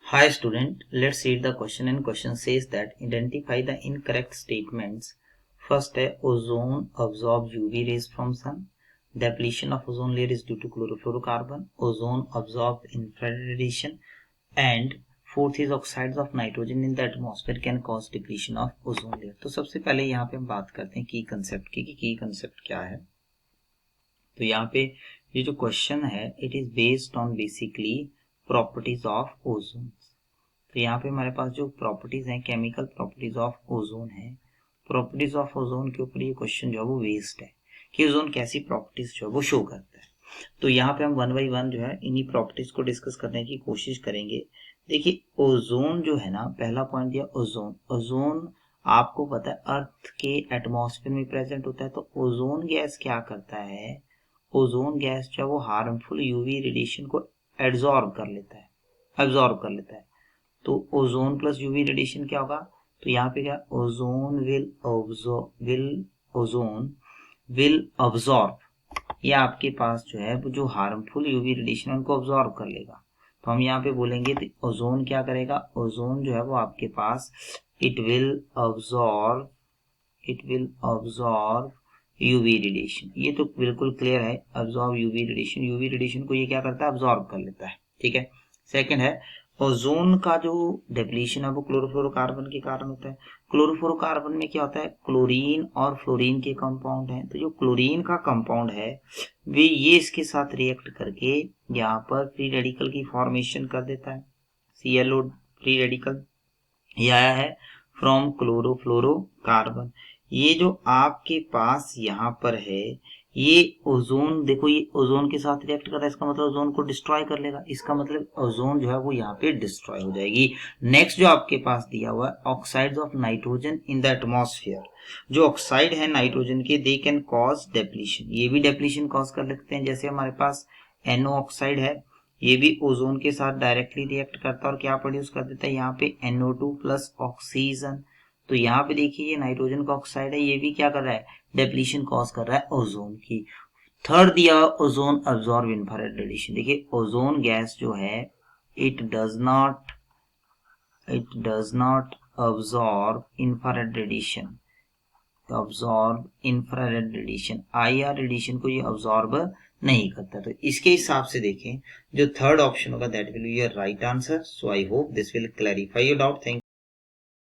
Hi student, let's read the question and question says that identify the incorrect statements. First है ozone absorbs UV rays from sun. Depletion of ozone layer is due to chlorofluorocarbon. Ozone absorbs infrared radiation. And fourth is oxides of nitrogen in the atmosphere can cause depletion of ozone layer. तो सबसे पहले यहाँ पे हम बात करते हैं की कंसेप्ट की कि की कंसेप्ट क्या है. तो यहाँ पे ये जो क्वेश्चन है it is based on basically properties of ozone. तो यहाँ पे हमारे पास जो प्रॉपर्टीज हैं केमिकल प्रॉपर्टीज ऑफ ओजोन है. प्रॉपर्टीज ऑफ ओजोन के ऊपर ये क्वेश्चन जो है वो बेस्ड है कि ओजोन कैसी प्रॉपर्टीज जो है वो शो करता है. तो यहाँ पे हम वन बाई वन जो है इन्हीं प्रॉपर्टीज को डिस्कस करने की कोशिश करेंगे. देखिए ओजोन जो है ना, पहला पॉइंट दिया ओजोन. ओजोन आपको पता है अर्थ के एटमॉस्फेयर में प्रेजेंट होता है. तो ओजोन गैस क्या करता है, ओजोन गैस जो है वो हार्मफुल यूवी रेडिएशन को एब्जॉर्ब कर लेता है. तो ओजोन प्लस यूवी रेडिएशन क्या होगा, तो यहाँ पे क्या ओजोन विल अब्जॉर्ब, ये आपके पास जो है जो हार्मफुल यूवी रेडिएशन उनको अब्जॉर्ब कर लेगा. तो हम यहाँ पे बोलेंगे तो ओजोन क्या करेगा, ओजोन जो है वो आपके पास it will absorb UV radiation. ये तो बिल्कुल क्लियर है, अब्जॉर्ब यूवी रेडिएशन को ये क्या करता है, अब्जॉर्ब कर लेता है. ठीक है. सेकंड है ओजोन का जो डिप्लीशन है वो क्लोरोफ्लोरोकार्बन के कारण होता है. क्लोरोफ्लोरोकार्बन में क्या होता है, क्लोरीन और फ्लोरीन के कंपाउंड हैं. तो जो क्लोरीन का कंपाउंड है वे ये इसके साथ रिएक्ट करके यहाँ पर फ्री रेडिकल की फॉर्मेशन कर देता है. ClO फ्री रेडिकल ये आया है फ्रॉम क्लोरोफ्लोरोकार्बन. ये जो आपके पास यहाँ पर है ये ओजोन, देखो ये ओजोन के साथ रिएक्ट कर रहा है, इसका मतलब ओजोन को डिस्ट्रॉय कर लेगा. इसका मतलब ओजोन जो है वो यहाँ पे डिस्ट्रॉय हो जाएगी. नेक्स्ट जो आपके पास दिया हुआ है oxides of nitrogen in the atmosphere. जो ऑक्साइड है नाइट्रोजन के दे कैन कॉज डेप्लीशन, ये भी डेप्लीशन कॉज कर सकते हैं. जैसे हमारे पास NO ऑक्साइड है, ये भी ओजोन के साथ डायरेक्टली रिएक्ट करता है और क्या प्रोड्यूस कर देता है यहाँ पे NO2 प्लस ऑक्सीजन. तो यहाँ पे देखिए ये नाइट्रोजन का ऑक्साइड है, ये भी क्या कर रहा है, डेप्लीशन कॉज कर रहा है ओजोन की. थर्ड दिया ओजोन अब्सॉर्ब इंफ्रारेड रेडिएशन. देखिए ओजोन गैस जो है it does not absorb infrared radiation. IR radiation को ये अब्सॉर्ब नहीं करता. तो इसके हिसाब से देखें जो थर्ड ऑप्शन होगा that will be your right answer. So I hope this will clarify your doubt. Thank